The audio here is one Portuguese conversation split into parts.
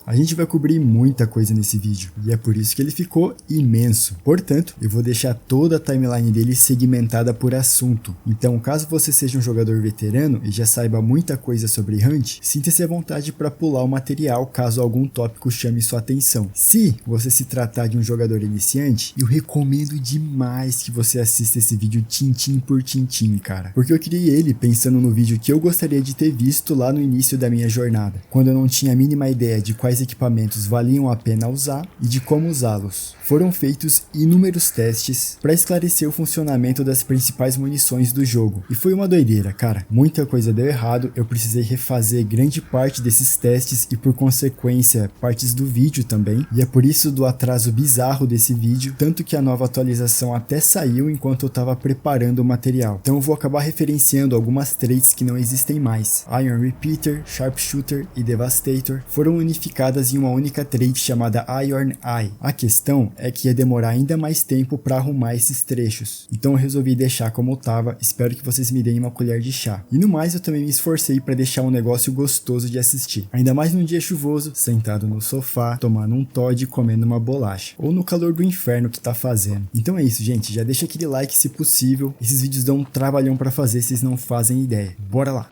A gente vai cobrir muita coisa nesse vídeo, e é por isso que ele ficou imenso. Portanto, eu vou deixar toda a timeline dele segmentada por assunto. Então, caso você seja um jogador veterano e já saiba muita coisa sobre Hunt, sinta-se à vontade para pular o material caso algum tópico chame sua atenção. Se você se tratar de um jogador iniciante, eu recomendo demais que você assista esse vídeo tintim por tintim, cara. Porque eu criei ele pensando no vídeo que eu gostaria de ter visto lá no início da minha jornada, quando eu não tinha a mínima ideia de quais equipamentos valiam a pena usar e de como usá-los. Foram feitos inúmeros testes para esclarecer o funcionamento das principais munições do jogo. E foi uma doideira, cara. Muita coisa deu errado, eu precisei refazer grande parte desses testes e por consequência partes do vídeo também. E é por isso do atraso bizarro desse vídeo, tanto que a nova atualização até saiu enquanto eu estava preparando o material. Então eu vou acabar referenciando algumas traits que não existem mais. Iron Repeater, Sharpshooter e Devastator foram unificadas em uma única trait chamada Iron Eye. A questão é que ia demorar ainda mais tempo para arrumar esses trechos. Então eu resolvi deixar como estava, espero que vocês me deem uma colher de chá. E no mais eu também me esforcei para deixar um negócio gostoso de assistir. Ainda mais num dia chuvoso, sentado no sofá, tomando um Toddy e comendo uma bolacha. Ou no calor do inferno que tá fazendo. Então é isso, gente. Já deixa aquele like se possível. Esses vídeos dão um trabalhão para fazer, vocês não fazem ideia. Bora lá!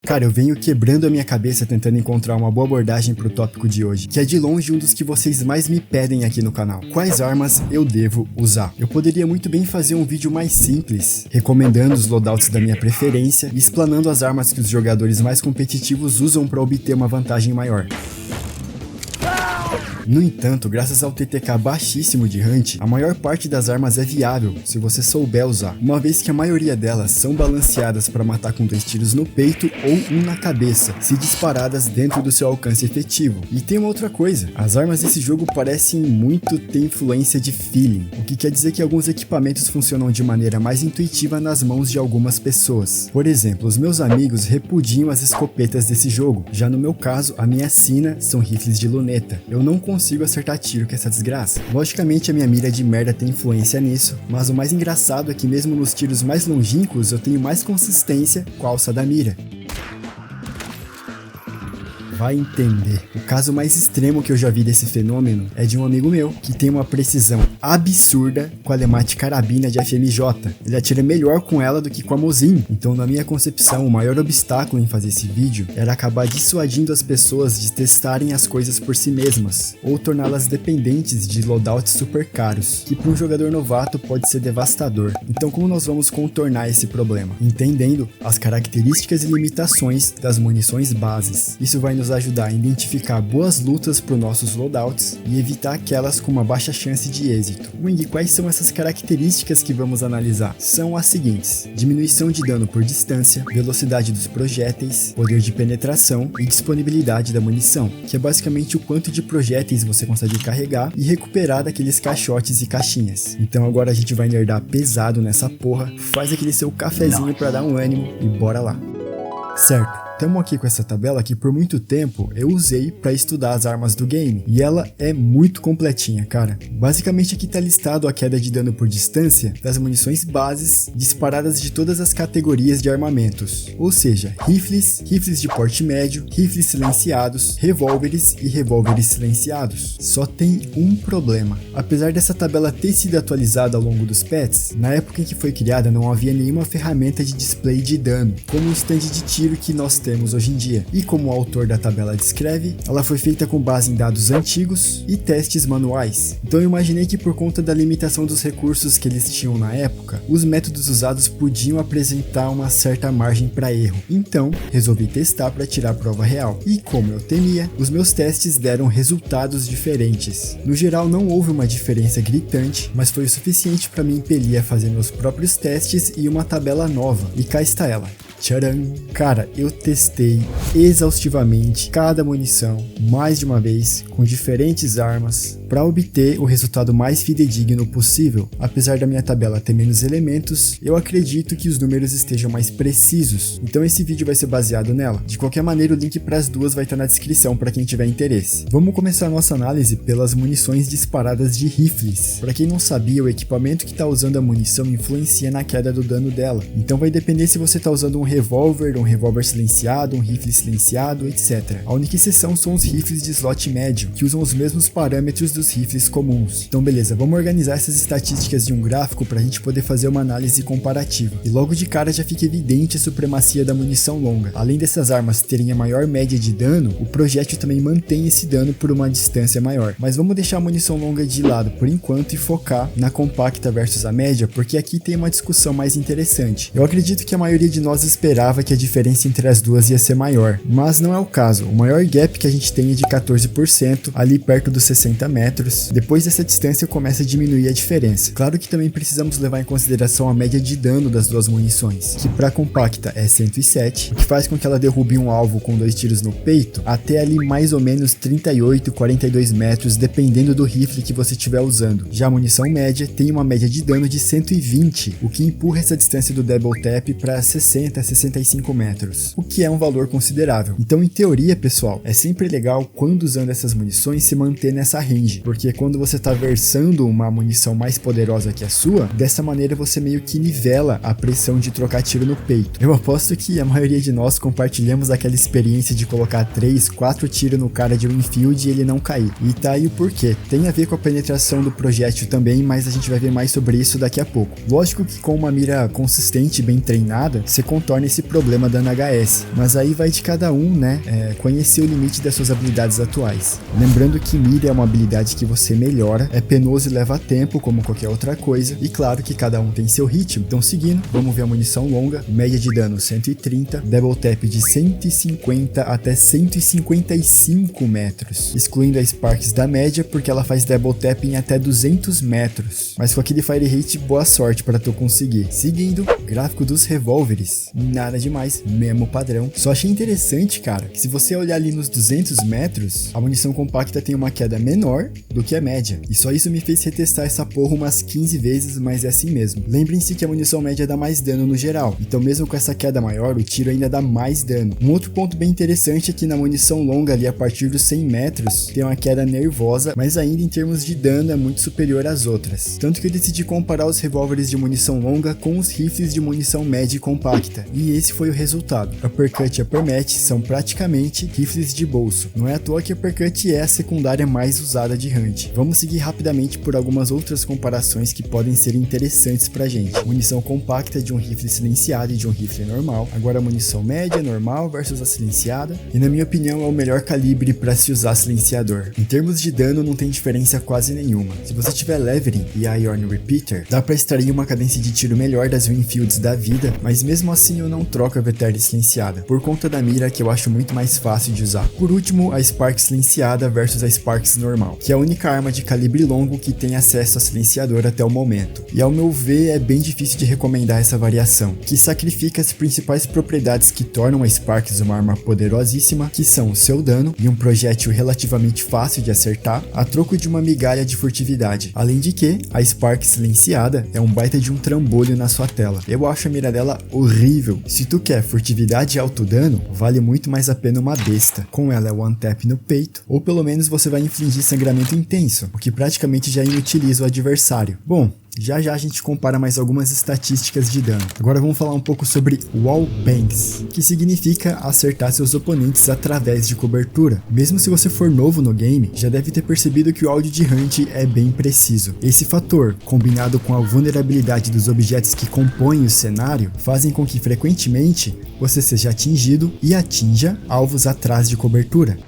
Cara, eu venho quebrando a minha cabeça tentando encontrar uma boa abordagem pro tópico de hoje, que é de longe um dos que vocês mais me pedem aqui no canal. Quais armas eu devo usar? Eu poderia muito bem fazer um vídeo mais simples, recomendando os loadouts da minha preferência e explanando as armas que os jogadores mais competitivos usam para obter uma vantagem maior. No entanto, graças ao TTK baixíssimo de Hunt, a maior parte das armas é viável se você souber usar, uma vez que a maioria delas são balanceadas para matar com 2 tiros no peito ou um na cabeça, se disparadas dentro do seu alcance efetivo. E tem uma outra coisa, as armas desse jogo parecem muito ter influência de feeling, o que quer dizer que alguns equipamentos funcionam de maneira mais intuitiva nas mãos de algumas pessoas. Por exemplo, os meus amigos repudiam as escopetas desse jogo, já no meu caso, a minha sina são rifles de luneta. Eu não consigo acertar tiro com essa desgraça. Logicamente a minha mira de merda tem influência nisso, mas o mais engraçado é que mesmo nos tiros mais longínquos eu tenho mais consistência com a alça da mira. Vai entender. O caso mais extremo que eu já vi desse fenômeno é de um amigo meu, que tem uma precisão absurda com a Lemate carabina de FMJ. Ele atira melhor com ela do que com a Mosin. Então, na minha concepção, o maior obstáculo em fazer esse vídeo era acabar dissuadindo as pessoas de testarem as coisas por si mesmas, ou torná-las dependentes de loadouts super caros, que para um jogador novato pode ser devastador. Então, como nós vamos contornar esse problema? Entendendo as características e limitações das munições bases. Isso vai nos ajudar a identificar boas lutas para os nossos loadouts e evitar aquelas com uma baixa chance de êxito. Wing, quais são essas características que vamos analisar? São as seguintes: diminuição de dano por distância, velocidade dos projéteis, poder de penetração e disponibilidade da munição, que é basicamente o quanto de projéteis você consegue carregar e recuperar daqueles caixotes e caixinhas. Então agora a gente vai nerdar pesado nessa porra, faz aquele seu cafezinho para dar um ânimo e bora lá. Certo. Estamos aqui com essa tabela que por muito tempo eu usei para estudar as armas do game, e ela é muito completinha, cara. Basicamente aqui está listado a queda de dano por distância das munições bases disparadas de todas as categorias de armamentos, ou seja, rifles, rifles de porte médio, rifles silenciados, revólveres e revólveres silenciados. Só tem um problema: apesar dessa tabela ter sido atualizada ao longo dos patches, na época em que foi criada não havia nenhuma ferramenta de display de dano, como o stand de tiro que nós temos hoje em dia. E como o autor da tabela descreve, ela foi feita com base em dados antigos e testes manuais. Então eu imaginei que por conta da limitação dos recursos que eles tinham na época, os métodos usados podiam apresentar uma certa margem para erro. Então resolvi testar para tirar a prova real. E como eu temia, os meus testes deram resultados diferentes. No geral não houve uma diferença gritante, mas foi o suficiente para me impelir a fazer meus próprios testes e uma tabela nova. E cá está ela. Tcharam! Cara, eu testei exaustivamente cada munição mais de uma vez com diferentes armas para obter o resultado mais fidedigno possível. Apesar da minha tabela ter menos elementos, eu acredito que os números estejam mais precisos, então esse vídeo vai ser baseado nela. De qualquer maneira, o link para as duas vai estar na descrição para quem tiver interesse. Vamos começar a nossa análise pelas munições disparadas de rifles. Para quem não sabia, o equipamento que está usando a munição influencia na queda do dano dela, então vai depender se você está usando um revólver, um revólver silenciado, um rifle silenciado, etc. A única exceção são os rifles de slot médio, que usam os mesmos parâmetros dos rifles comuns. Então beleza, vamos organizar essas estatísticas de um gráfico para a gente poder fazer uma análise comparativa. E logo de cara já fica evidente a supremacia da munição longa. Além dessas armas terem a maior média de dano, o projétil também mantém esse dano por uma distância maior. Mas vamos deixar a munição longa de lado por enquanto e focar na compacta versus a média, porque aqui tem uma discussão mais interessante. Eu acredito que a maioria de nós esperava que a diferença entre as duas ia ser maior, mas não é o caso. O maior gap que a gente tem é de 14%, ali perto dos 60 metros. Depois dessa distância começa a diminuir a diferença. Claro que também precisamos levar em consideração a média de dano das duas munições, que para compacta é 107, o que faz com que ela derrube um alvo com 2 tiros no peito até ali mais ou menos 38, 42 metros, dependendo do rifle que você estiver usando. Já a munição média tem uma média de dano de 120, o que empurra essa distância do double tap para 60, 65 metros, o que é um valor considerável. Então, em teoria, pessoal, é sempre legal quando usando essas munições se manter nessa range, porque quando você está versando uma munição mais poderosa que a sua, dessa maneira você meio que nivela a pressão de trocar tiro no peito. Eu aposto que a maioria de nós compartilhamos aquela experiência de colocar 3, 4 tiros no cara de Winfield e ele não cair. E tá aí o porquê. Tem a ver com a penetração do projétil também, mas a gente vai ver mais sobre isso daqui a pouco. Lógico que com uma mira consistente e bem treinada, você contorna esse problema da NHS, mas aí vai de cada um, né, conhecer o limite das suas habilidades atuais. Lembrando que mira é uma habilidade que você melhora, é penoso e leva tempo, como qualquer outra coisa, e claro que cada um tem seu ritmo. Então seguindo, vamos ver a munição longa, média de dano 130, double tap de 150 até 155 metros, excluindo a Sparks da média, porque ela faz double tap em até 200 metros, mas com aquele fire rate, boa sorte para tu conseguir. Seguindo, gráfico dos revólveres, nada demais, mesmo padrão. Só achei interessante, cara, que se você olhar ali nos 200 metros, a munição compacta tem uma queda menor do que a média, e só isso me fez retestar essa porra umas 15 vezes, mas é assim mesmo. Lembrem-se que a munição média dá mais dano no geral, então mesmo com essa queda maior, o tiro ainda dá mais dano. Um outro ponto bem interessante é que na munição longa ali, a partir dos 100 metros, tem uma queda nervosa, mas ainda em termos de dano é muito superior às outras. Tanto que eu decidi comparar os revólveres de munição longa com os rifles de munição média e compacta, e esse foi o resultado. Uppercut e Upper Match são praticamente rifles de bolso. Não é à toa que a Uppercut é a secundária mais usada de Hunt. Vamos seguir rapidamente por algumas outras comparações que podem ser interessantes pra gente. Munição compacta de um rifle silenciado e de um rifle normal. Agora a munição média, normal versus a silenciada. E na minha opinião é o melhor calibre para se usar silenciador. Em termos de dano não tem diferença quase nenhuma. Se você tiver Levering e Iron Repeater, dá pra extrair uma cadência de tiro melhor das Winfields da vida, mas mesmo assim eu não troco a VTR silenciada, por conta da mira que eu acho muito mais fácil de usar. Por último, a Sparks silenciada versus a Sparks normal, que é a única arma de calibre longo que tem acesso a silenciador até o momento. E ao meu ver é bem difícil de recomendar essa variação, que sacrifica as principais propriedades que tornam a Sparks uma arma poderosíssima, que são o seu dano e um projétil relativamente fácil de acertar, a troco de uma migalha de furtividade. Além de que, a Sparks silenciada é um baita de um trambolho na sua tela. Eu acho a mira dela horrível. Se tu quer furtividade e alto dano, vale muito mais a pena uma besta. Com ela é one tap no peito, ou pelo menos você vai infligir sangramento intenso, o que praticamente já inutiliza o adversário. Bom, já a gente compara mais algumas estatísticas de dano. Agora vamos falar um pouco sobre Wall Bangs, que significa acertar seus oponentes através de cobertura. Mesmo se você for novo no game, já deve ter percebido que o áudio de Hunt é bem preciso. Esse fator, combinado com a vulnerabilidade dos objetos que compõem o cenário, fazem com que frequentemente você seja atingido e atinja alvos atrás de cobertura.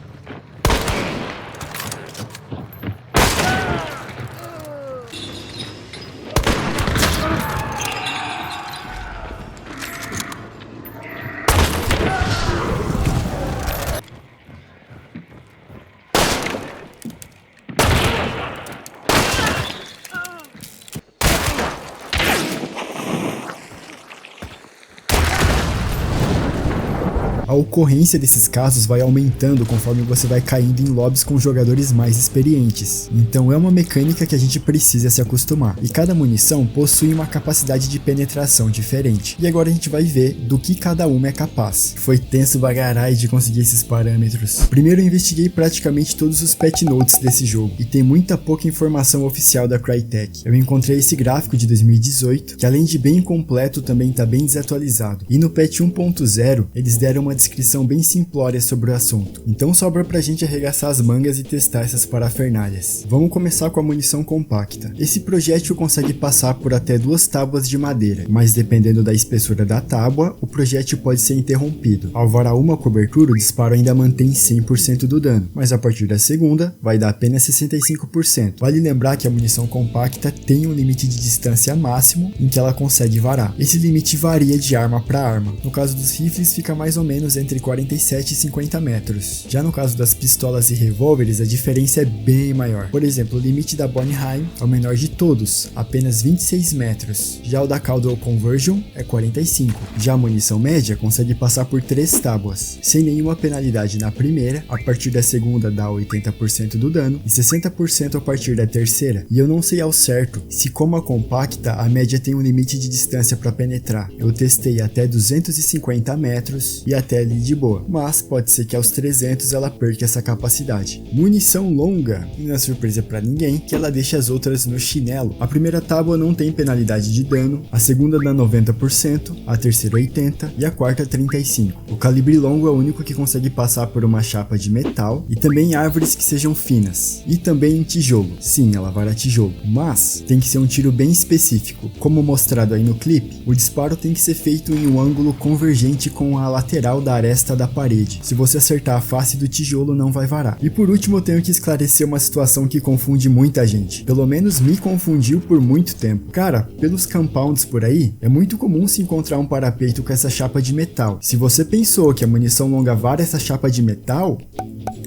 A ocorrência desses casos vai aumentando conforme você vai caindo em lobbies com jogadores mais experientes. Então é uma mecânica que a gente precisa se acostumar. E cada munição possui uma capacidade de penetração diferente. E agora a gente vai ver do que cada uma é capaz. Foi tenso bagarai de conseguir esses parâmetros. Primeiro eu investiguei praticamente todos os patch notes desse jogo, e tem muita pouca informação oficial da Crytek. Eu encontrei esse gráfico de 2018, que além de bem incompleto, também está bem desatualizado. E no patch 1.0, eles deram uma descrição bem simplória sobre o assunto. Então sobra pra gente arregaçar as mangas e testar essas parafernálias. Vamos começar com a munição compacta. Esse projétil consegue passar por até 2 tábuas de madeira, mas dependendo da espessura da tábua, o projétil pode ser interrompido. Ao varar uma cobertura, o disparo ainda mantém 100% do dano, mas a partir da segunda, vai dar apenas 65%. Vale lembrar que a munição compacta tem um limite de distância máximo em que ela consegue varar. Esse limite varia de arma para arma. No caso dos rifles, fica mais ou menos entre 47 e 50 metros. Já no caso das pistolas e revólveres, a diferença é bem maior. Por exemplo, o limite da Bornheim é o menor de todos, apenas 26 metros. Já o da Caldwell Conversion é 45. Já a munição média consegue passar por 3 tábuas, sem nenhuma penalidade na primeira, a partir da segunda dá 80% do dano e 60% a partir da terceira. E eu não sei ao certo se, como a compacta, a média tem um limite de distância para penetrar. Eu testei até 250 metros e até ali de boa, mas pode ser que aos 300 ela perca essa capacidade. Munição longa, não é surpresa para ninguém que ela deixa as outras no chinelo. A primeira tábua não tem penalidade de dano, a segunda dá 90%, a terceira 80% e a quarta 35%. O calibre longo é o único que consegue passar por uma chapa de metal e também árvores que sejam finas. E também em tijolo. Sim, ela vara tijolo, mas tem que ser um tiro bem específico. Como mostrado aí no clipe, o disparo tem que ser feito em um ângulo convergente com a lateral da aresta da parede. Se você acertar a face do tijolo, não vai varar. E por último, eu tenho que esclarecer uma situação que confunde muita gente. Pelo menos me confundiu por muito tempo. Cara, pelos compounds por aí, é muito comum se encontrar um parapeito com essa chapa de metal. Se você pensou que a munição longa vara essa chapa de metal,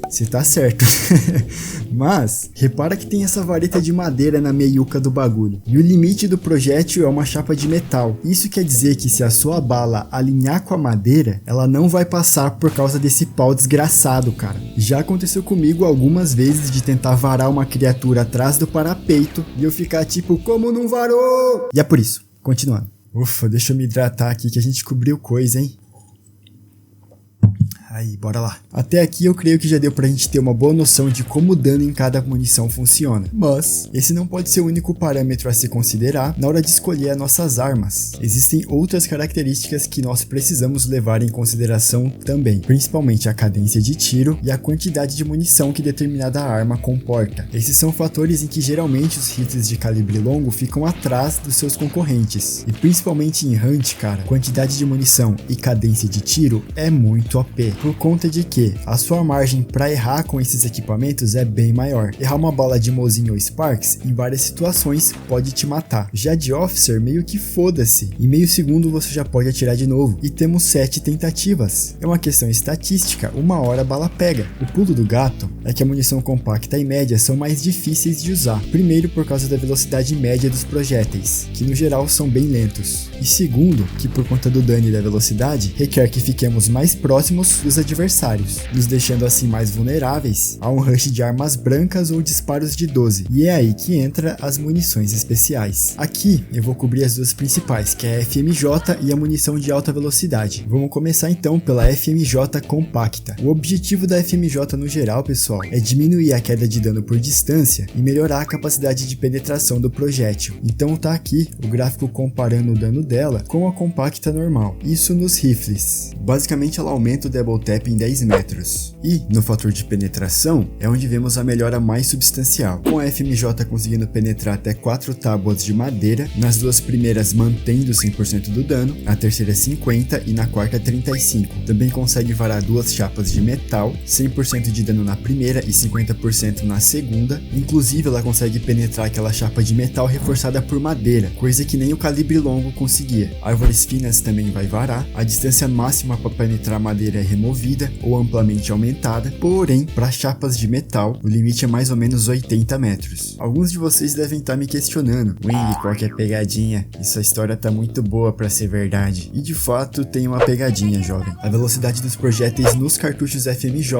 você tá certo. Mas, repara que tem essa vareta de madeira na meiuca do bagulho. E o limite do projétil é uma chapa de metal. Isso quer dizer que se a sua bala alinhar com a madeira, ela não vai passar por causa desse pau desgraçado, cara. Já aconteceu comigo algumas vezes de tentar varar uma criatura atrás do parapeito e eu ficar tipo, como não varou? E é por isso. Continuando. Ufa, deixa eu me hidratar aqui que a gente cobriu coisa, hein? Aí, bora lá. Até aqui eu creio que já deu pra gente ter uma boa noção de como o dano em cada munição funciona. Mas, esse não pode ser o único parâmetro a se considerar na hora de escolher as nossas armas. Existem outras características que nós precisamos levar em consideração também, principalmente a cadência de tiro e a quantidade de munição que determinada arma comporta. Esses são fatores em que geralmente os rifles de calibre longo ficam atrás dos seus concorrentes. E principalmente em Hunt, cara, quantidade de munição e cadência de tiro é muito OP. Por conta de que a sua margem para errar com esses equipamentos é bem maior. Errar uma bala de Mosin ou Sparks em várias situações pode te matar. Já de Officer meio que foda-se, em meio segundo você já pode atirar de novo e temos 7 tentativas. É uma questão estatística, uma hora a bala pega. O pulo do gato é que a munição compacta e média são mais difíceis de usar. Primeiro por causa da velocidade média dos projéteis, que no geral são bem lentos. E segundo, que por conta do dano e da velocidade, requer que fiquemos mais próximos dos adversários, nos deixando assim mais vulneráveis a um rush de armas brancas ou disparos de 12. E é aí que entra as munições especiais. Aqui eu vou cobrir as duas principais, que é a FMJ e a munição de alta velocidade. Vamos começar então pela FMJ compacta. O objetivo da FMJ no geral, pessoal, é diminuir a queda de dano por distância e melhorar a capacidade de penetração do projétil. Então tá aqui o gráfico comparando o dano dela com a compacta normal. Isso nos rifles. Basicamente ela aumenta o double tap em 10 metros. E no fator de penetração é onde vemos a melhora mais substancial, com a FMJ conseguindo penetrar até 4 tábuas de madeira, nas duas primeiras mantendo 100% do dano, na terceira 50% e na quarta 35%. Também consegue varar duas chapas de metal, 100% de dano na primeira e 50% na segunda. Inclusive ela consegue penetrar aquela chapa de metal reforçada por madeira, coisa que nem o calibre longo conseguia. Árvores finas também vai varar, a distância máxima para penetrar madeira é removida removida ou amplamente aumentada, porém, para chapas de metal, o limite é mais ou menos 80 metros. Alguns de vocês devem estar me questionando, Wing, qual que é a pegadinha? Essa história tá muito boa para ser verdade. E de fato tem uma pegadinha, jovem. A velocidade dos projéteis nos cartuchos FMJ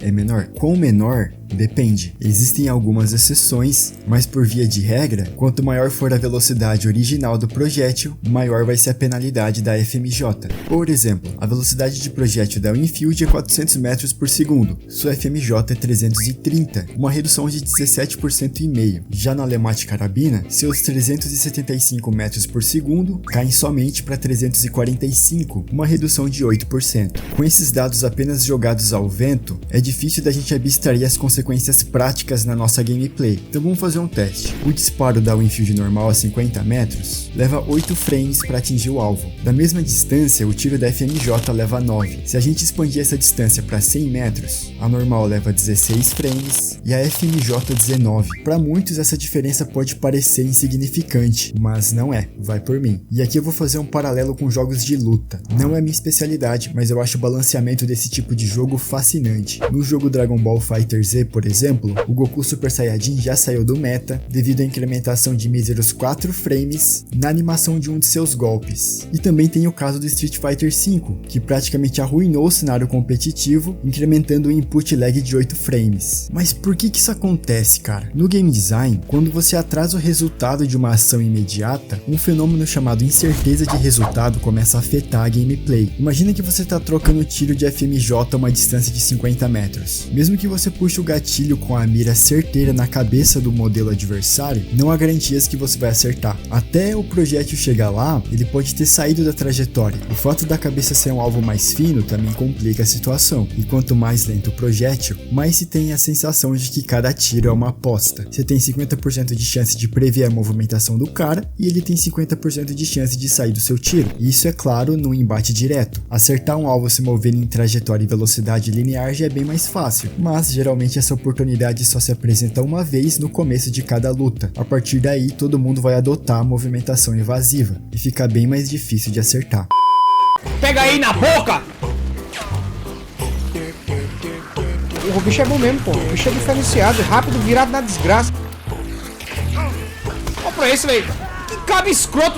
é menor. Quão menor? Depende. Existem algumas exceções, mas por via de regra, quanto maior for a velocidade original do projétil, maior vai ser a penalidade da FMJ. Por exemplo, a velocidade de projétil da Winfield é 400 metros por segundo, sua FMJ é 330, uma redução de 17,5%. Já na Lemate Carabina, seus 375 metros por segundo caem somente para 345, uma redução de 8%. Com esses dados apenas jogados ao vento, é difícil da gente abstrair as consequências práticas na nossa gameplay. Então vamos fazer um teste. O disparo da Winfield normal a 50 metros leva 8 frames para atingir o alvo. Da mesma distância, o tiro da FMJ leva 9. Se a gente expandir essa distância para 100 metros, a normal leva 16 frames e a FMJ 19. Para muitos essa diferença pode parecer insignificante, mas não é, vai por mim. E aqui eu vou fazer um paralelo com jogos de luta. Não é minha especialidade, mas eu acho o balanceamento desse tipo de jogo fascinante. No jogo Dragon Ball FighterZ, por exemplo, o Goku Super Saiyajin já saiu do meta devido à incrementação de míseros 4 frames na animação de um de seus golpes. E também tem o caso do Street Fighter V, que praticamente arruinou o cenário competitivo, incrementando o input lag de 8 frames. Mas por que isso acontece, cara? No game design, quando você atrasa o resultado de uma ação imediata, um fenômeno chamado incerteza de resultado começa a afetar a gameplay. Imagina que você está trocando tiro de FMJ a uma distância de 50 metros. Mesmo que você puxe o gatilho com a mira certeira na cabeça do modelo adversário, não há garantias que você vai acertar. Até o projétil chegar lá, ele pode ter saído da trajetória. O fato da cabeça ser um alvo mais fino também complica a situação. E quanto mais lento o projétil, mais se tem a sensação de que cada tiro é uma aposta. Você tem 50% de chance de prever a movimentação do cara e ele tem 50% de chance de sair do seu tiro. E isso é claro no embate direto. Acertar um alvo se movendo em trajetória e velocidade linear já é bem mais fácil, mas geralmente essa oportunidade só se apresenta uma vez no começo de cada luta. A partir daí, todo mundo vai adotar a movimentação evasiva e fica bem mais difícil de acertar. Pega aí na boca! O bicho é bom mesmo, pô. O bicho é diferenciado, rápido, virado na desgraça. Olha pra esse, velho. Que cabo escroto.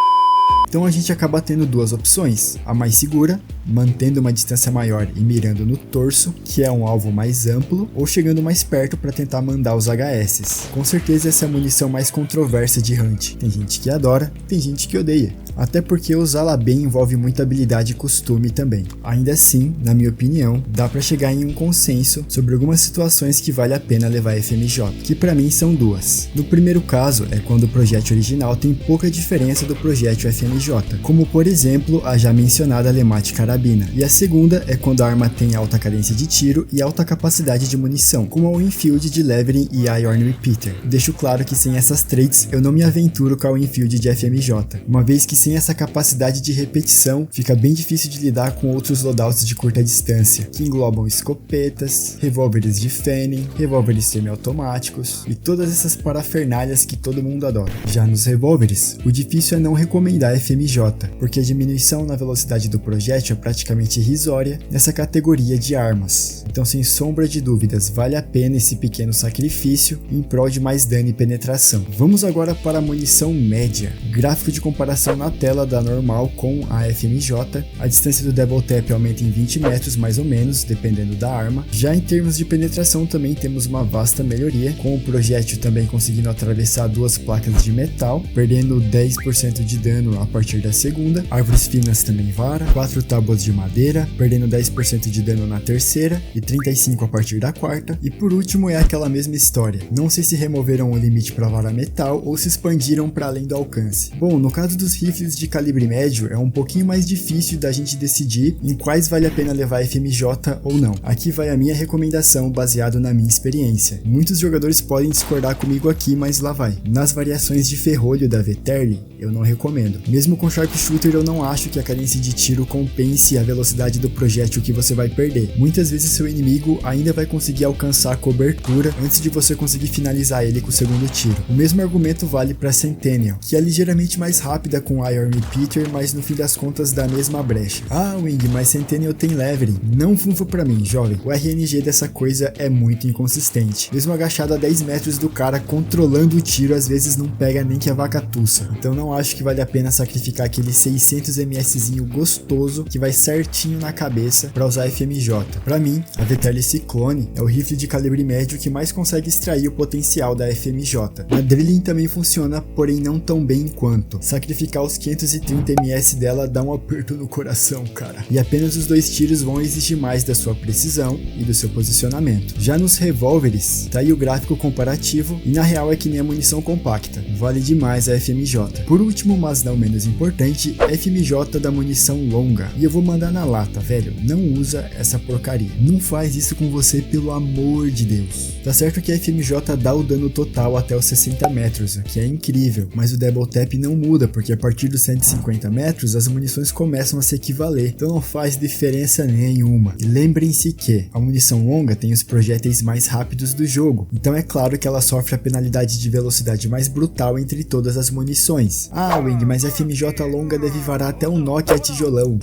Então a gente acaba tendo duas opções, a mais segura, mantendo uma distância maior e mirando no torso, que é um alvo mais amplo, ou chegando mais perto para tentar mandar os HS. Com certeza essa é a munição mais controversa de Hunt. Tem gente que adora, tem gente que odeia. Até porque usá-la bem envolve muita habilidade e costume também. Ainda assim, na minha opinião, dá para chegar em um consenso sobre algumas situações que vale a pena levar FMJ, que para mim são duas. No primeiro caso é quando o projétil original tem pouca diferença do projétil FMJ, como por exemplo a já mencionada Lemate Carabina, e a segunda é quando a arma tem alta cadência de tiro e alta capacidade de munição, como a Winfield de Levering e a Iron Repeater. Deixo claro que sem essas traits eu não me aventuro com a Winfield de FMJ, uma vez que sem essa capacidade de repetição, fica bem difícil de lidar com outros loadouts de curta distância, que englobam escopetas, revólveres de Fanning, revólveres semiautomáticos e todas essas parafernálias que todo mundo adora. Já nos revólveres, o difícil é não recomendar FMJ, porque a diminuição na velocidade do projétil é praticamente irrisória nessa categoria de armas. Então, sem sombra de dúvidas, vale a pena esse pequeno sacrifício em prol de mais dano e penetração. Vamos agora para a munição média. Gráfico de comparação na tela da normal com a FMJ, a distância do Double Tap aumenta em 20 metros mais ou menos, dependendo da arma. Já em termos de penetração também temos uma vasta melhoria, com o projétil também conseguindo atravessar duas placas de metal, perdendo 10% de dano a partir da segunda, árvores finas também vara, 4 tábuas de madeira, perdendo 10% de dano na terceira e 35% a partir da quarta, e por último é aquela mesma história, não sei se removeram o limite para vara metal ou se expandiram para além do alcance. Bom, no caso dos rifles de calibre médio é um pouquinho mais difícil da gente decidir em quais vale a pena levar FMJ ou não. Aqui vai a minha recomendação baseado na minha experiência. Muitos jogadores podem discordar comigo aqui, mas lá vai. Nas variações de ferrolho da Veterli, eu não recomendo. Mesmo com Sharpshooter eu não acho que a cadência de tiro compense limite a velocidade do projétil que você vai perder. Muitas vezes seu inimigo ainda vai conseguir alcançar a cobertura antes de você conseguir finalizar ele com o segundo tiro. O mesmo argumento vale para Centennial, que é ligeiramente mais rápida com Iron Repeater, mas no fim das contas dá a mesma brecha. Ah, Wing, mas Centennial tem levering. Não funfa pra mim, jovem. O RNG dessa coisa é muito inconsistente. Mesmo agachado a 10 metros do cara controlando o tiro, às vezes não pega nem que a vaca tussa. Então não acho que vale a pena sacrificar aquele 600 mszinho gostoso que vai certinho na cabeça para usar FMJ. Para mim, a Veterli Cyclone é o rifle de calibre médio que mais consegue extrair o potencial da FMJ. A Drilling também funciona, porém não tão bem quanto. Sacrificar os 530 ms dela dá um aperto no coração, cara. E apenas os 2 tiros vão exigir mais da sua precisão e do seu posicionamento. Já nos revólveres, tá aí o gráfico comparativo e na real é que nem a munição compacta. Vale demais a FMJ. Por último, mas não menos importante, FMJ da munição longa. E eu vou mandar na lata, velho. Não usa essa porcaria. Não faz isso com você, pelo amor de Deus. Tá certo que a FMJ dá o dano total até os 60 metros, o que é incrível, mas o Double Tap não muda, porque a partir dos 150 metros as munições começam a se equivaler, então não faz diferença nenhuma. E lembrem-se que a munição longa tem os projéteis mais rápidos do jogo, então é claro que ela sofre a penalidade de velocidade mais brutal entre todas as munições. Ah, Wing, mas a FMJ longa deve varar até um Nokia tijolão.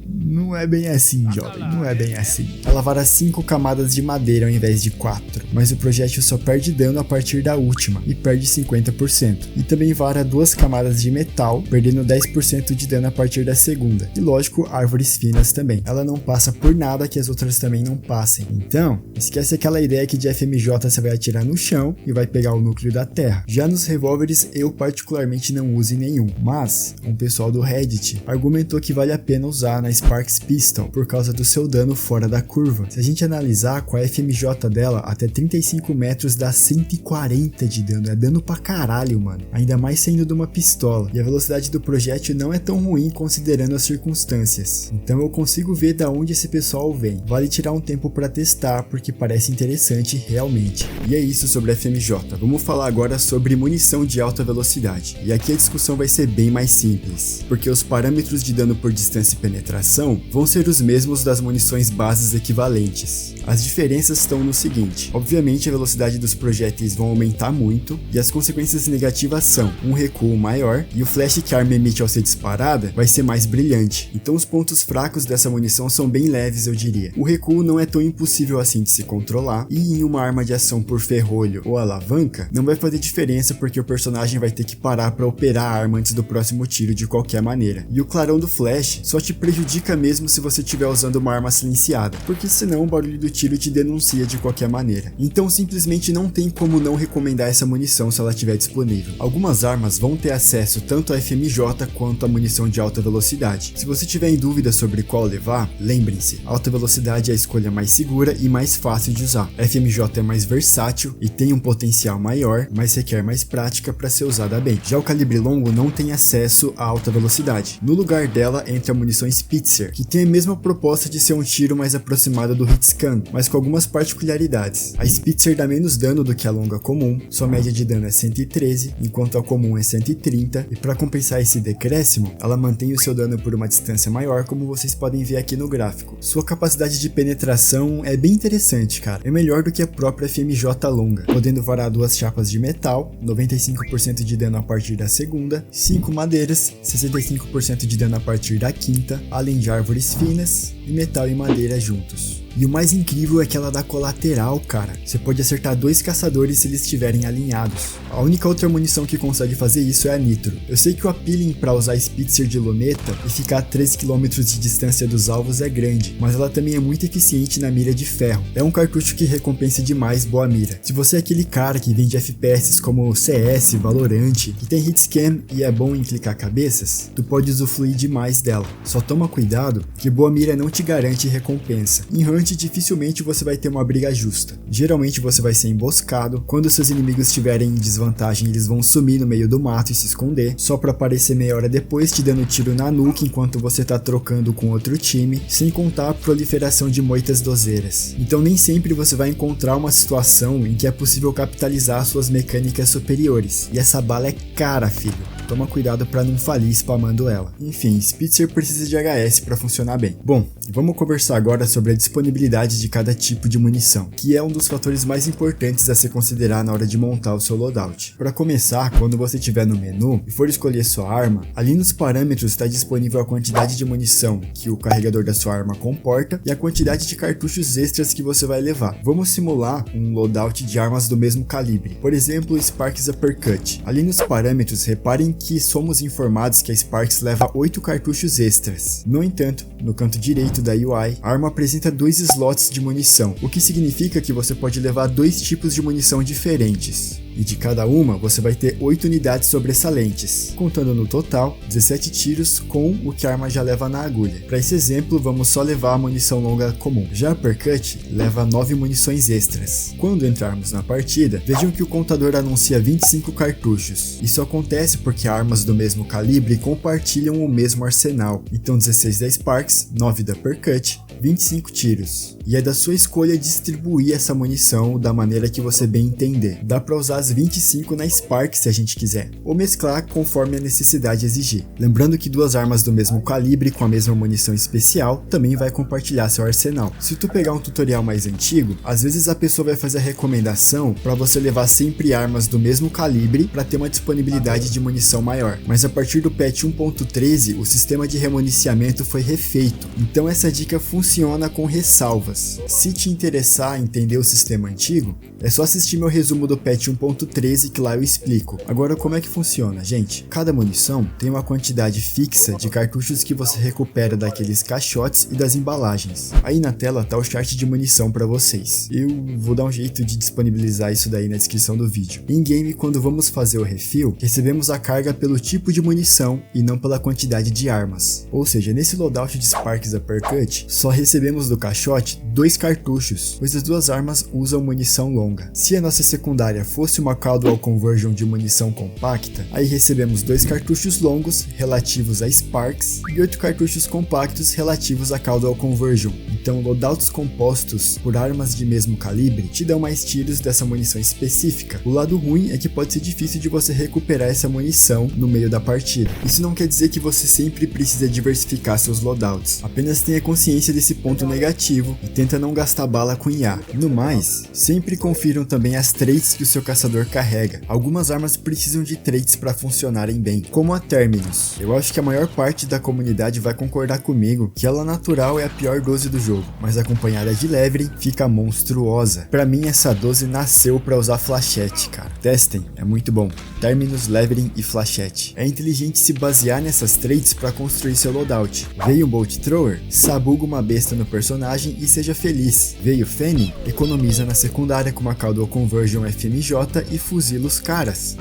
Não é bem assim, jovem, não é bem assim. Ela vara 5 camadas de madeira ao invés de 4, mas o projétil só perde dano a partir da última, e perde 50%. E também vara 2 camadas de metal, perdendo 10% de dano a partir da segunda. E lógico, árvores finas também. Ela não passa por nada que as outras também não passem. Então, esquece aquela ideia que de FMJ você vai atirar no chão e vai pegar o núcleo da terra. Já nos revólveres, eu particularmente não uso nenhum, mas um pessoal do Reddit argumentou que vale a pena usar na Sparks Pistol por causa do seu dano fora da curva. Se a gente analisar, com a FMJ dela, até 35 metros dá 140 de dano, é dano pra caralho, mano. Ainda mais saindo de uma pistola, e a velocidade do projétil não é tão ruim considerando as circunstâncias. Então eu consigo ver da onde esse pessoal vem. Vale tirar um tempo pra testar, porque parece interessante realmente. E é isso sobre a FMJ. Vamos falar agora sobre munição de alta velocidade. E aqui a discussão vai ser bem mais simples, porque os parâmetros de dano por distância e penetração vão ser os mesmos das munições bases equivalentes. As diferenças estão no seguinte: obviamente a velocidade dos projéteis vão aumentar muito, e as consequências negativas são um recuo maior, e o flash que a arma emite ao ser disparada vai ser mais brilhante. Então os pontos fracos dessa munição são bem leves, eu diria. O recuo não é tão impossível assim de se controlar, e em uma arma de ação por ferrolho ou alavanca, não vai fazer diferença porque o personagem vai ter que parar para operar a arma antes do próximo tiro de qualquer maneira. E o clarão do flash só te prejudica mesmo se você estiver usando uma arma silenciada, porque senão o barulho do tiro te denuncia de qualquer maneira. Então simplesmente não tem como não recomendar essa munição se ela estiver disponível. Algumas armas vão ter acesso tanto a FMJ quanto a munição de alta velocidade. Se você tiver em dúvida sobre qual levar, lembrem-se, alta velocidade é a escolha mais segura e mais fácil de usar. A FMJ é mais versátil e tem um potencial maior, mas requer mais prática para ser usada bem. Já o calibre longo não tem acesso a alta velocidade. No lugar dela entra a munição Spitzer, que tem a mesma proposta de ser um tiro mais aproximado do hitscan, mas com algumas particularidades. A Spitzer dá menos dano do que a longa comum, sua média de dano é 113, enquanto a comum é 130, e para compensar esse decréscimo, ela mantém o seu dano por uma distância maior, como vocês podem ver aqui no gráfico. Sua capacidade de penetração é bem interessante, cara. É melhor do que a própria FMJ longa, podendo varar 2 chapas de metal, 95% de dano a partir da segunda, 5 madeiras, 65% de dano a partir da quinta, além de árvores finas e metal e madeira juntos. E o mais incrível é que ela dá colateral, cara. Você pode acertar 2 caçadores se eles estiverem alinhados. A única outra munição que consegue fazer isso é a Nitro. Eu sei que o appealing para usar Spitzer de luneta e ficar a 3 km de distância dos alvos é grande, mas ela também é muito eficiente na mira de ferro. É um cartucho que recompensa demais boa mira. Se você é aquele cara que vende FPS como CS, Valorant, que tem hitscan e é bom em clicar cabeças, tu pode usufruir demais dela. Só toma cuidado que boa mira não te garante recompensa. Em Hunt Hunt dificilmente você vai ter uma briga justa. Geralmente você vai ser emboscado, quando seus inimigos estiverem em desvantagem eles vão sumir no meio do mato e se esconder, só pra aparecer meia hora depois te dando tiro na nuca enquanto você tá trocando com outro time, sem contar a proliferação de moitas dozeiras. Então nem sempre você vai encontrar uma situação em que é possível capitalizar suas mecânicas superiores, e essa bala é cara, filho. Toma cuidado para não falir spamando ela. Enfim, Spitzer precisa de HS para funcionar bem. Bom, vamos conversar agora sobre a disponibilidade de cada tipo de munição, que é um dos fatores mais importantes a se considerar na hora de montar o seu loadout. Para começar, quando você estiver no menu e for escolher sua arma, ali nos parâmetros está disponível a quantidade de munição que o carregador da sua arma comporta e a quantidade de cartuchos extras que você vai levar. Vamos simular um loadout de armas do mesmo calibre, por exemplo, Sparks Uppercut. Ali nos parâmetros, reparem que somos informados que a Sparks leva 8 cartuchos extras. No entanto, no canto direito da UI, a arma apresenta 2 slots de munição, o que significa que você pode levar 2 tipos de munição diferentes. E de cada uma você vai ter 8 unidades sobressalentes, contando no total 17 tiros com o que a arma já leva na agulha. Para esse exemplo, vamos só levar a munição longa comum. Já a Uppercut leva 9 munições extras. Quando entrarmos na partida, vejam que o contador anuncia 25 cartuchos. Isso acontece porque armas do mesmo calibre compartilham o mesmo arsenal. Então 16 da Sparks, 9 da Uppercut, 25 tiros. E é da sua escolha distribuir essa munição da maneira que você bem entender. Dá para usar as 25 na Spark se a gente quiser, ou mesclar conforme a necessidade exigir. Lembrando que 2 armas do mesmo calibre com a mesma munição especial também vai compartilhar seu arsenal. Se tu pegar um tutorial mais antigo, às vezes a pessoa vai fazer a recomendação para você levar sempre armas do mesmo calibre para ter uma disponibilidade de munição maior. Mas a partir do patch 1.13, o sistema de remuniciamento foi refeito, então essa dica funciona com ressalvas. Se te interessar em entender o sistema antigo, é só assistir meu resumo do patch 1.13 que lá eu explico. Agora como é que funciona, gente? Cada munição tem uma quantidade fixa de cartuchos que você recupera daqueles caixotes e das embalagens. Aí na tela tá o chart de munição para vocês. Eu vou dar um jeito de disponibilizar isso daí na descrição do vídeo. Em game, quando vamos fazer o refill, recebemos a carga pelo tipo de munição e não pela quantidade de armas. Ou seja, nesse loadout de Sparks Uppercut, só recebemos do caixote 2 cartuchos, pois as 2 armas usam munição longa. Se a nossa secundária fosse uma Caldwell Conversion de munição compacta, aí recebemos 2 cartuchos longos relativos a Sparks e 8 cartuchos compactos relativos a Caldwell Conversion. Então loadouts compostos por armas de mesmo calibre te dão mais tiros dessa munição específica. O lado ruim é que pode ser difícil de você recuperar essa munição no meio da partida. Isso não quer dizer que você sempre precisa diversificar seus loadouts, apenas tenha consciência desse ponto negativo e tenta não gastar bala com IA. No mais, sempre confiram também as traits que o seu caçador carrega. Algumas armas precisam de traits para funcionarem bem, como a Terminus. Eu acho que a maior parte da comunidade vai concordar comigo que ela natural é a pior 12 do jogo, mas acompanhada de Levering fica monstruosa. Pra mim essa 12 nasceu pra usar flechete, cara. Testem, é muito bom. Terminus, Levering e flechete. É inteligente se basear nessas traits pra construir seu loadout. Veio um Bolt Thrower? Sabuga uma besta no personagem e seja feliz. Veio Fanny? Economiza na secundária com uma Caldwell Conversion FMJ e fuzila os caras.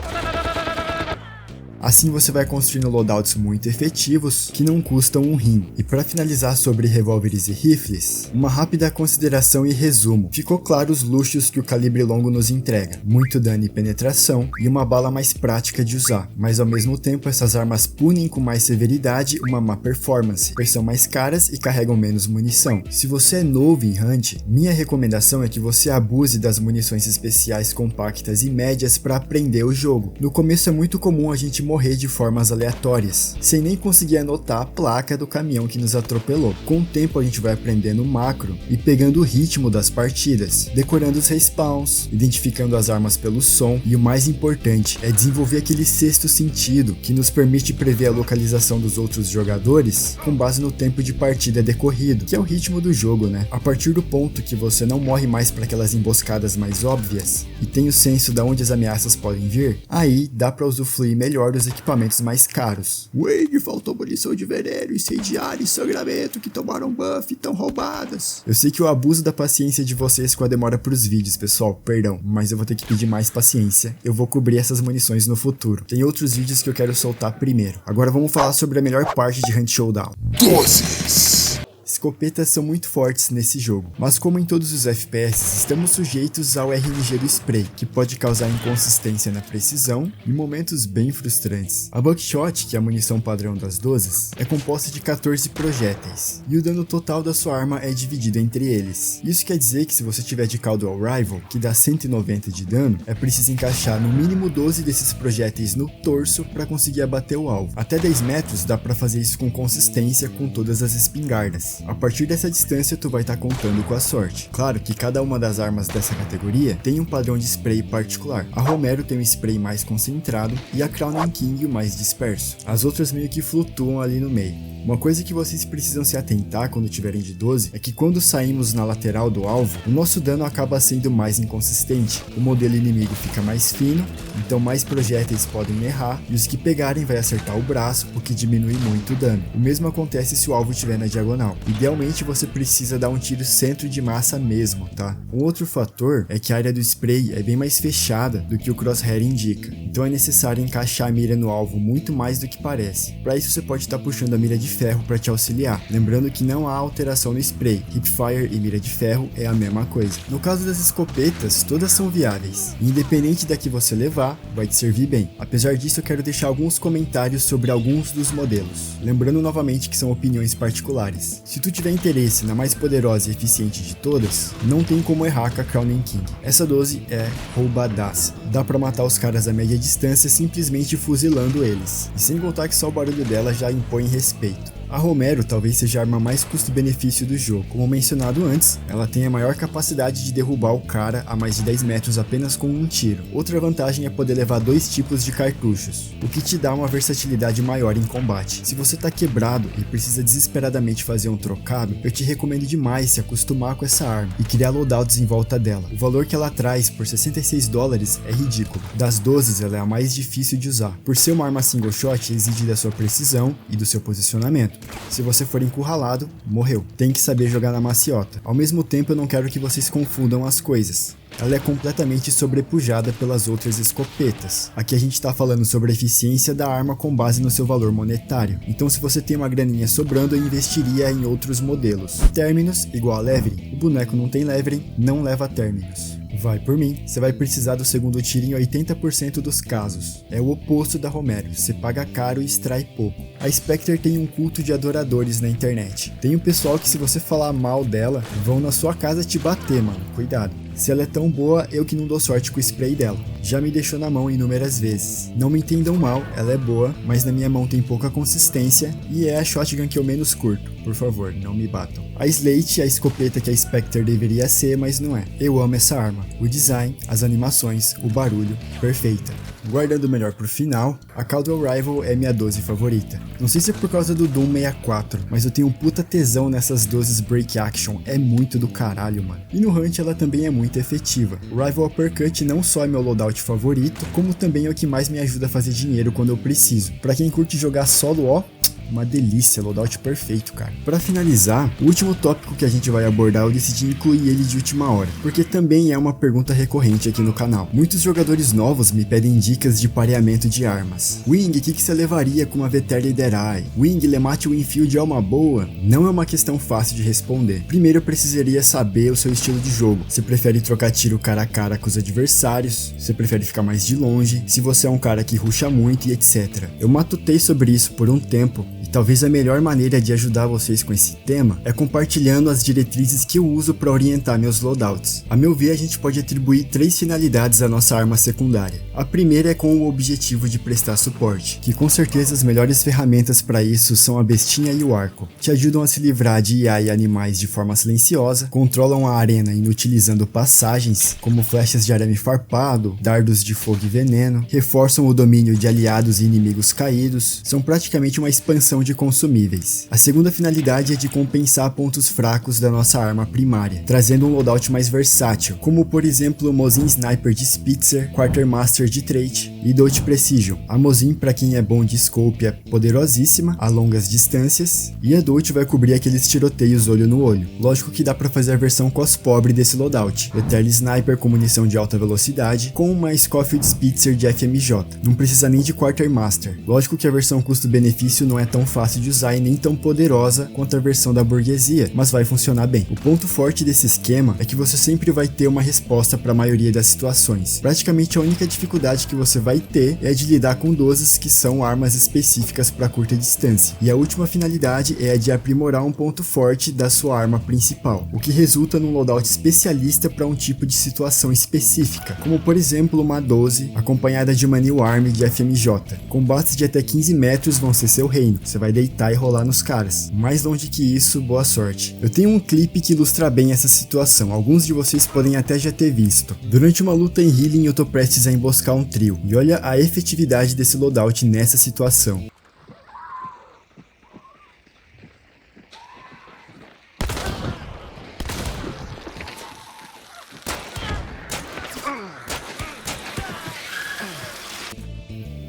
Assim você vai construindo loadouts muito efetivos que não custam um rim. E para finalizar sobre revólveres e rifles, uma rápida consideração e resumo. Ficou claro os luxos que o calibre longo nos entrega, muito dano e penetração e uma bala mais prática de usar, mas ao mesmo tempo essas armas punem com mais severidade uma má performance, pois são mais caras e carregam menos munição. Se você é novo em Hunt, minha recomendação é que você abuse das munições especiais compactas e médias para aprender o jogo. No começo é muito comum a gente morrer de formas aleatórias, sem nem conseguir anotar a placa do caminhão que nos atropelou. Com o tempo a gente vai aprendendo o macro e pegando o ritmo das partidas, decorando os respawns, identificando as armas pelo som e o mais importante é desenvolver aquele sexto sentido que nos permite prever a localização dos outros jogadores com base no tempo de partida decorrido, que é o ritmo do jogo, né? A partir do ponto que você não morre mais para aquelas emboscadas mais óbvias e tem o senso de onde as ameaças podem vir, aí dá para usufruir melhor dos equipamentos mais caros. Wade, faltou munição de veneno, incendiário e sangramento que tomaram buff e estão roubadas. Eu sei que eu abuso da paciência de vocês com a demora pros vídeos, pessoal, perdão, mas eu vou ter que pedir mais paciência. Eu vou cobrir essas munições no futuro. Tem outros vídeos que eu quero soltar primeiro. Agora vamos falar sobre a melhor parte de Hunt Showdown. Doses! Escopetas são muito fortes nesse jogo, mas como em todos os FPS, estamos sujeitos ao RNG do spray, que pode causar inconsistência na precisão e momentos bem frustrantes. A Buckshot, que é a munição padrão das 12, é composta de 14 projéteis, e o dano total da sua arma é dividido entre eles. Isso quer dizer que se você tiver de Caldwell Rival, que dá 190 de dano, é preciso encaixar no mínimo 12 desses projéteis no torso para conseguir abater o alvo. Até 10 metros dá para fazer isso com consistência com todas as espingardas. A partir dessa distância tu vai estar contando com a sorte. Claro que cada uma das armas dessa categoria tem um padrão de spray particular. A Romero tem um spray mais concentrado e a Crown King o mais disperso. As outras meio que flutuam ali no meio. Uma coisa que vocês precisam se atentar quando tiverem de 12 é que quando saímos na lateral do alvo, o nosso dano acaba sendo mais inconsistente. O modelo inimigo fica mais fino, então mais projéteis podem errar e os que pegarem vai acertar o braço, o que diminui muito o dano. O mesmo acontece se o alvo estiver na diagonal. Idealmente você precisa dar um tiro centro de massa mesmo, tá? Um outro fator é que a área do spray é bem mais fechada do que o crosshair indica, então é necessário encaixar a mira no alvo muito mais do que parece. Para isso você pode estar puxando a mira de ferro para te auxiliar, lembrando que não há alteração no spray, hipfire e mira de ferro é a mesma coisa. No caso das escopetas, todas são viáveis, e independente da que você levar, vai te servir bem. Apesar disso, eu quero deixar alguns comentários sobre alguns dos modelos, lembrando novamente que são opiniões particulares. Se tu tiver interesse na mais poderosa e eficiente de todas, não tem como errar com a Crown King. Essa 12 é roubadaça, dá pra matar os caras a média distância simplesmente fuzilando eles, e sem contar que só o barulho dela já impõe respeito. A Romero talvez seja a arma mais custo-benefício do jogo. Como mencionado antes, ela tem a maior capacidade de derrubar o cara a mais de 10 metros apenas com um tiro. Outra vantagem é poder levar 2 tipos de cartuchos, o que te dá uma versatilidade maior em combate. Se você tá quebrado e precisa desesperadamente fazer um trocado, eu te recomendo demais se acostumar com essa arma e criar loadouts em volta dela. O valor que ela traz por $66 é ridículo. Das 12, ela é a mais difícil de usar. Por ser uma arma single shot, exige da sua precisão e do seu posicionamento. Se você for encurralado, morreu. Tem que saber jogar na maciota. Ao mesmo tempo, eu não quero que vocês confundam as coisas. Ela é completamente sobrepujada pelas outras escopetas. Aqui a gente tá falando sobre a eficiência da arma com base no seu valor monetário. Então se você tem uma graninha sobrando, eu investiria em outros modelos. Terminus, igual a Levering. O boneco não tem Levering, não leva Terminus. Vai por mim, você vai precisar do segundo tiro em 80% dos casos. É o oposto da Romero, você paga caro e extrai pouco. A Spectre tem um culto de adoradores na internet. Tem um pessoal que se você falar mal dela, vão na sua casa te bater, mano, cuidado. Se ela é tão boa, eu que não dou sorte com o spray dela. Já me deixou na mão inúmeras vezes. Não me entendam mal, ela é boa, mas na minha mão tem pouca consistência e é a shotgun que eu menos curto. Por favor, não me batam. A Slate é a escopeta que a Spectre deveria ser, mas não é. Eu amo essa arma. O design, as animações, o barulho, perfeita. Guardando o melhor pro final, a Caldwell Rival é minha 12 favorita. Não sei se é por causa do Doom 64, mas eu tenho um puta tesão nessas 12 break action, é muito do caralho, mano. E no Hunt ela também é muito efetiva. O Rival Uppercut não só é meu loadout favorito, como também é o que mais me ajuda a fazer dinheiro quando eu preciso. Pra quem curte jogar solo, ó, uma delícia, loadout perfeito, cara. Pra finalizar, o último tópico que a gente vai abordar eu decidi incluir ele de última hora, porque também é uma pergunta recorrente aqui no canal. Muitos jogadores novos me pedem dicas de pareamento de armas. Wing, o que você levaria com uma Veterli Dead Eye? Wing, Lemate Winfield é uma boa? Não é uma questão fácil de responder. Primeiro eu precisaria saber o seu estilo de jogo. Você prefere trocar tiro cara a cara com os adversários? Você prefere ficar mais de longe? Se você é um cara que rusha muito e etc. Eu matutei sobre isso por um tempo. E talvez a melhor maneira de ajudar vocês com esse tema é compartilhando as diretrizes que eu uso para orientar meus loadouts. A meu ver, a gente pode atribuir 3 finalidades à nossa arma secundária. A primeira é com o objetivo de prestar suporte, que com certeza as melhores ferramentas para isso são a bestinha e o arco. Te ajudam a se livrar de IA e animais de forma silenciosa, controlam a arena inutilizando passagens, como flechas de arame farpado, dardos de fogo e veneno, reforçam o domínio de aliados e inimigos caídos, são praticamente uma expansão de consumíveis. A segunda finalidade é de compensar pontos fracos da nossa arma primária, trazendo um loadout mais versátil, como por exemplo o Mosin Sniper de Spitzer, Quartermaster de Trait e Dot Precision. A Mosin, para quem é bom de scope, é poderosíssima a longas distâncias, e a Dot vai cobrir aqueles tiroteios olho no olho. Lógico que dá para fazer a versão cos pobre desse loadout, Veterli Sniper com munição de alta velocidade, com uma Scofield Spitzer de FMJ. Não precisa nem de Quartermaster. Lógico que a versão custo-benefício não é tão fácil de usar e nem tão poderosa quanto a versão da burguesia, mas vai funcionar bem. O ponto forte desse esquema é que você sempre vai ter uma resposta para a maioria das situações. Praticamente a única dificuldade que você vai ter é de lidar com 12s, que são armas específicas para curta distância. E a última finalidade é a de aprimorar um ponto forte da sua arma principal, o que resulta num loadout especialista para um tipo de situação específica, como por exemplo uma 12 acompanhada de uma New Arm de FMJ. Combates de até 15 metros vão ser seu reino, você vai deitar e rolar nos caras. Mais longe que isso, boa sorte. Eu tenho um clipe que ilustra bem essa situação, alguns de vocês podem até já ter visto. Durante uma luta em healing eu tô prestes a emboscar um trio, e olha a efetividade desse loadout nessa situação.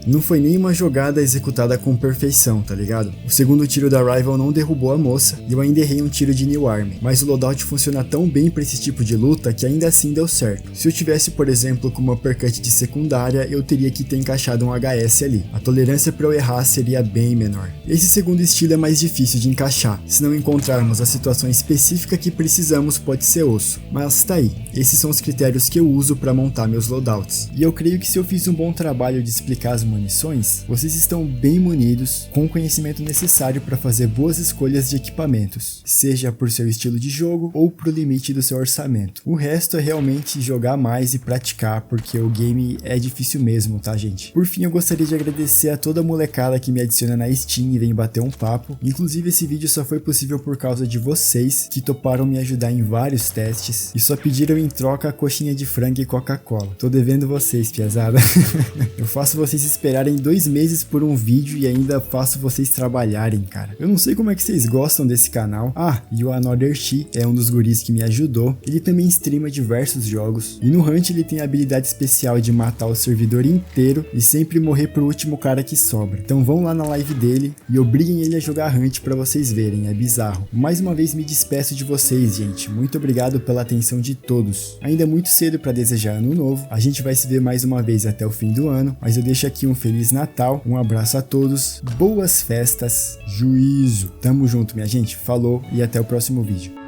Não foi nenhuma jogada executada com perfeição, tá ligado? O segundo tiro da Rival não derrubou a moça e eu ainda errei um tiro de New Arm, mas o loadout funciona tão bem pra esse tipo de luta que ainda assim deu certo. Se eu tivesse, por exemplo, com uma uppercut de secundária, eu teria que ter encaixado um HS ali. A tolerância pra eu errar seria bem menor. Esse segundo estilo é mais difícil de encaixar. Se não encontrarmos a situação específica que precisamos, pode ser osso. Mas tá aí, esses são os critérios que eu uso pra montar meus loadouts. E eu creio que se eu fiz um bom trabalho de explicar as munições, vocês estão bem munidos com o conhecimento necessário para fazer boas escolhas de equipamentos, seja por seu estilo de jogo ou pro limite do seu orçamento. O resto é realmente jogar mais e praticar, porque o game é difícil mesmo, tá, gente? Por fim, eu gostaria de agradecer a toda a molecada que me adiciona na Steam e vem bater um papo. Inclusive, esse vídeo só foi possível por causa de vocês, que toparam me ajudar em vários testes e só pediram em troca a coxinha de frango e Coca-Cola. Tô devendo vocês, piazada. Eu faço vocês esperarem 2 meses por um vídeo e ainda faço vocês trabalharem, cara. Eu não sei como é que vocês gostam desse canal. Ah, e o Another She é um dos guris que me ajudou. Ele também streama diversos jogos. E no Hunt ele tem a habilidade especial de matar o servidor inteiro e sempre morrer pro último cara que sobra. Então vão lá na live dele e obriguem ele a jogar Hunt pra vocês verem, é bizarro. Mais uma vez me despeço de vocês, gente. Muito obrigado pela atenção de todos. Ainda é muito cedo pra desejar ano novo. A gente vai se ver mais uma vez até o fim do ano, mas eu deixo aqui um Feliz Natal, um abraço a todos, boas festas, juízo. Tamo junto, minha gente. Falou e até o próximo vídeo.